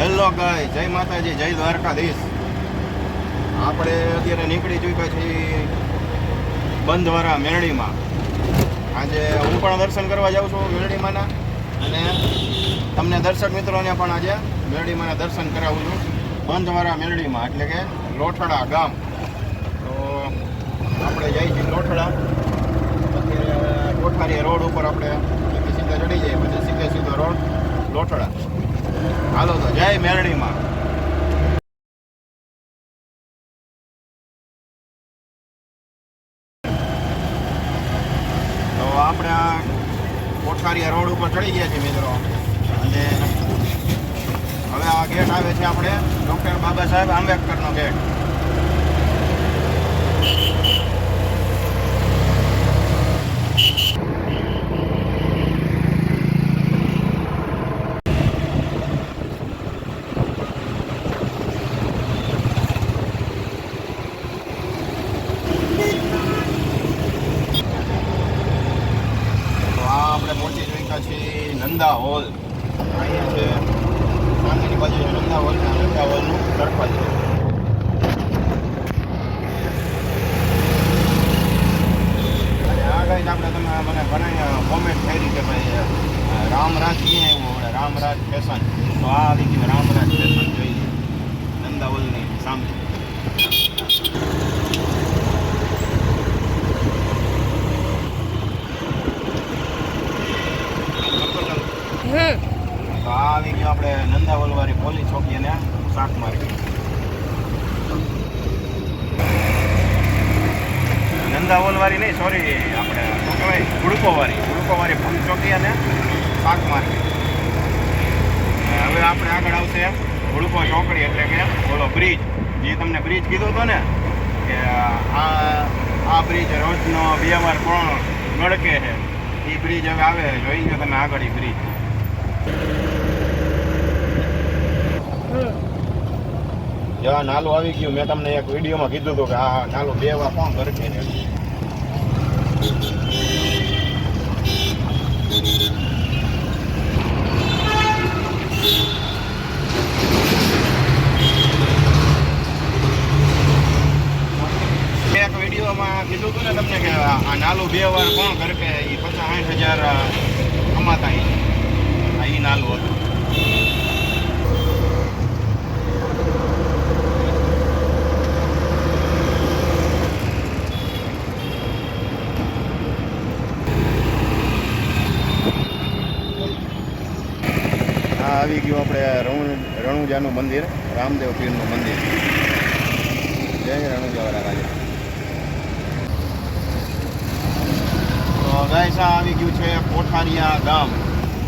Hello ગાય, જય માતાજી, જય દ્વારકાધીશ. આપણે અત્યારે નીકળી ચૂક્યા છીએ બંધવારા મેરડીમાં. આજે હું પણ દર્શન કરવા જાઉં છું મેરડીમાંના, અને તમને દર્શક મિત્રોને પણ આજે મેરડીમાંના દર્શન કરાવું છું બંધવારા મેરડીમાં, એટલે કે લોઠડા ગામ. તો આપણે જઈએ છીએ લોઠડા. અત્યારે કોઠારી રોડ ઉપર આપણે સીધા ચડી જઈએ, પછી સીધો રોડ લોઠડા. હાલો તો જય મેરડીમાં. તો આપણે આ કોઠારીયા રોડ ઉપર ચડી ગયા છીએ મિત્રો, અને હવે આ ગેટ આવે છે આપણે ડૉક્ટર બાબા સાહેબ આંબેડકરનો ગેટ. આપણે પહોંચી ચૂક્યા છીએ નંદા હોલ. અહીંયા છે સામેની બાજુ નંદા હોલ, નંદા હોલનું સર્કલ છે. અને આ ગઈ આપણે તમે મને ઘણા કોમેન્ટ કરી કે ભાઈ રામરાજ ક્યાં આવ્યું, રામરાજ ફેશન. તો આ આવી ગયું રામરાજ ફેશન, જોઈ નંદા હોલની સામે. તો આ આવી ગયો આપણે નંદાવલવાળી પોલીસ ચોકી અને શાક માર્કેટ. નંદાવલવાળી નહીં, સોરી, આપણે શું કહેવાય, ગુડકોવાળી પોલીસ ચોકી અને શાક માર્કેટ. હવે આપણે આગળ આવશે ગુડકો ચોકડી, એટલે કે ઓલો બ્રિજ, જે તમને બ્રિજ કીધું હતો ને કે આ બ્રિજ રોજનો 2 વાર કોણ નડકે છે, એ બ્રિજ હવે આવે. જોઈ ગયો તમે આગળ એ બ્રિજ. જ્યાં નાલું આવી ગયું, મેં તમને એક વિડીયોમાં કીધું હતું કે આ નાલું 2 વાર કોણ કરે છે. એક વિડીયોમાં કીધું હતું ને તમને કે આ નાલું 2 વાર કોણ કરે કે એ 50-60 હજાર કમાતા એ નાલું હતું. આવી ગયું આપણે રણુજાનું મંદિર, રામદેવ પીરનું મંદિર. જય રણુજાવાળા રાજા. તો ગાઈસ આવી ગયું છે કોઠારીયા ગામ.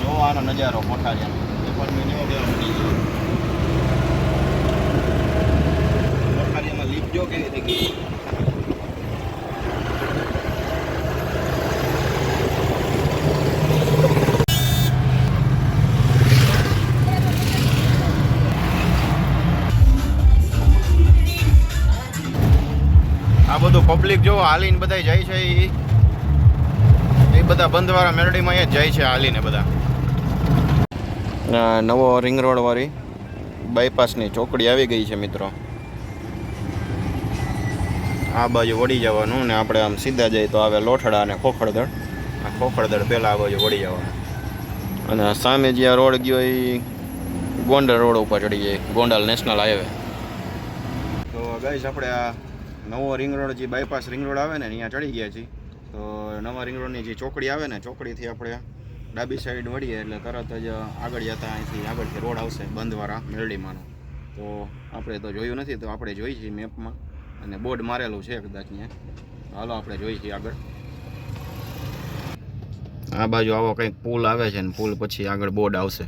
જોવાનો નજારો કોઠારીયાનો. એ પણ મેં જેવો મળી ગયો. કોઠારીયામાં લીપ જો કેવી થઈ ગઈ. આ બધું પબ્લિક જો હાલીને બધા જાય છે, એ બધા બંધવાળા મેરડીમાં જ જાય છે હાલીને બધા. નવો રિંગ રોડ વાળી બાયપાસની ચોકડી આવી ગઈ છે મિત્રો. આ બાજુ વળી જવાનું, ને આપણે આમ સીધા જઈએ તો આવે લોઠડા અને ખોખરદળ. આ ખોખરદળ પહેલાં આ બાજુ વળી જવાનું, અને સામે જે આ રોડ ગયો એ ગોંડલ રોડ ઉપર ચડી જાય, ગોંડલ નેશનલ હાઈવે. તો ગાઈસ આપણે આ નવો રિંગ રોડ, જે બાયપાસ રિંગ રોડ આવે ને અહીંયા ચડી ગયા છીએ. તો નવા રિંગ રોડની જે ચોકડી આવે ને, ચોકડીથી આપણે ડાબી સાઈડ વળીએ એટલે તરત જ આગળ જતા અહીંથી આગળથી રોડ આવશે બંધવારા મેરડીમાંનો. તો આપણે તો જોયું નથી, તો આપણે જોઈ છીએ મેપમાં, અને બોર્ડ મારેલું છે કદાચ ત્યાં. હાલો આપણે જોઈ છીએ આગળ. આ બાજુ આવો કંઈક પુલ આવે છે, ને પુલ પછી આગળ બોર્ડ આવશે.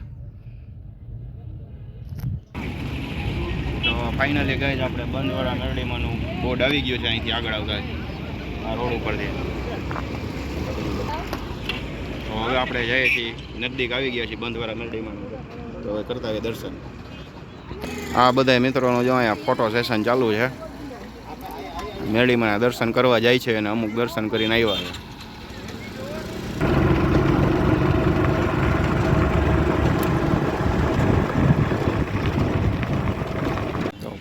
તો ફાઇનલી ગઈ આપણે બંધવારા મેરડીમાંનું બોર્ડ આવી ગયું છે અહીંથી આગળ આવતા આ રોડ ઉપરથી. તો હવે આપણે જઈએ છીએ, નજદીક આવી ગયા છીએ બંધવારા મેરડીમાં. તો હવે કરતા હોય દર્શન. આ બધા મિત્રોનો જો અહીંયા ફોટો સેશન ચાલુ છે. મેરડીમાં દર્શન કરવા જાય છે, અને અમુક દર્શન કરીને આવ્યા છે.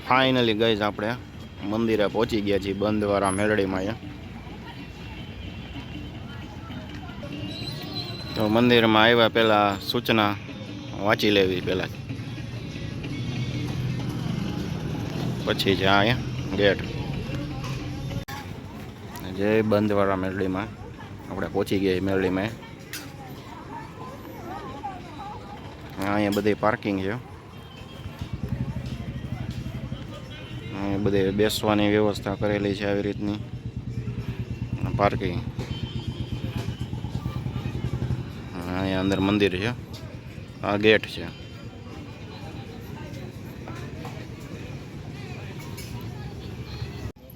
ફાઇનલી ગઈ આપણે મંદિરે પહોંચી ગયા છીએ બંધવાળા મેલડીમાં અહીંયા. તો મંદિરમાં આવ્યા પહેલાં સૂચના વાંચી લેવી પહેલાં, પછી છે અહીંયા ગેટ. જય બંધવાળા મેલડીમાં આપણે પહોંચી ગયા મેલડીમાં. અહીંયા બધી પાર્કિંગ છે, અહીંયા બધે બેસવાની વ્યવસ્થા કરેલી છે આવી રીતની પાર્કિંગ. અહીંયા અંદર મંદિર છે, આ ગેટ છે.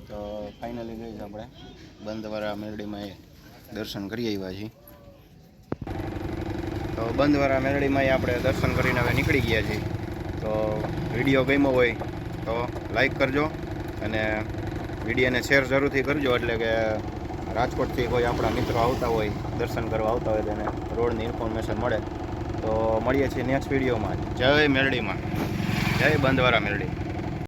તો ફાઇનલી ગઈ છે આપણે બંધવાળા મેલડીમાં દર્શન કરી આવ્યા છીએ. તો બંધવાળા મેલડીમાં આપણે દર્શન કરીને હવે નીકળી ગયા છીએ. તો વિડીયો ગમ્યો હોય તો લાઈક કરજો અને વિડીયોને શેર જરૂરથી કરજો, એટલે કે રાજકોટથી કોઈ આપણા મિત્રો આવતા હોય, દર્શન કરવા આવતા હોય, તેને રોડની ઇન્ફોર્મેશન મળે. તો મળીએ છીએ નેક્સ્ટ વિડીયોમાં. જય મેલડીમાં, જય બંધવાળા મેલડી.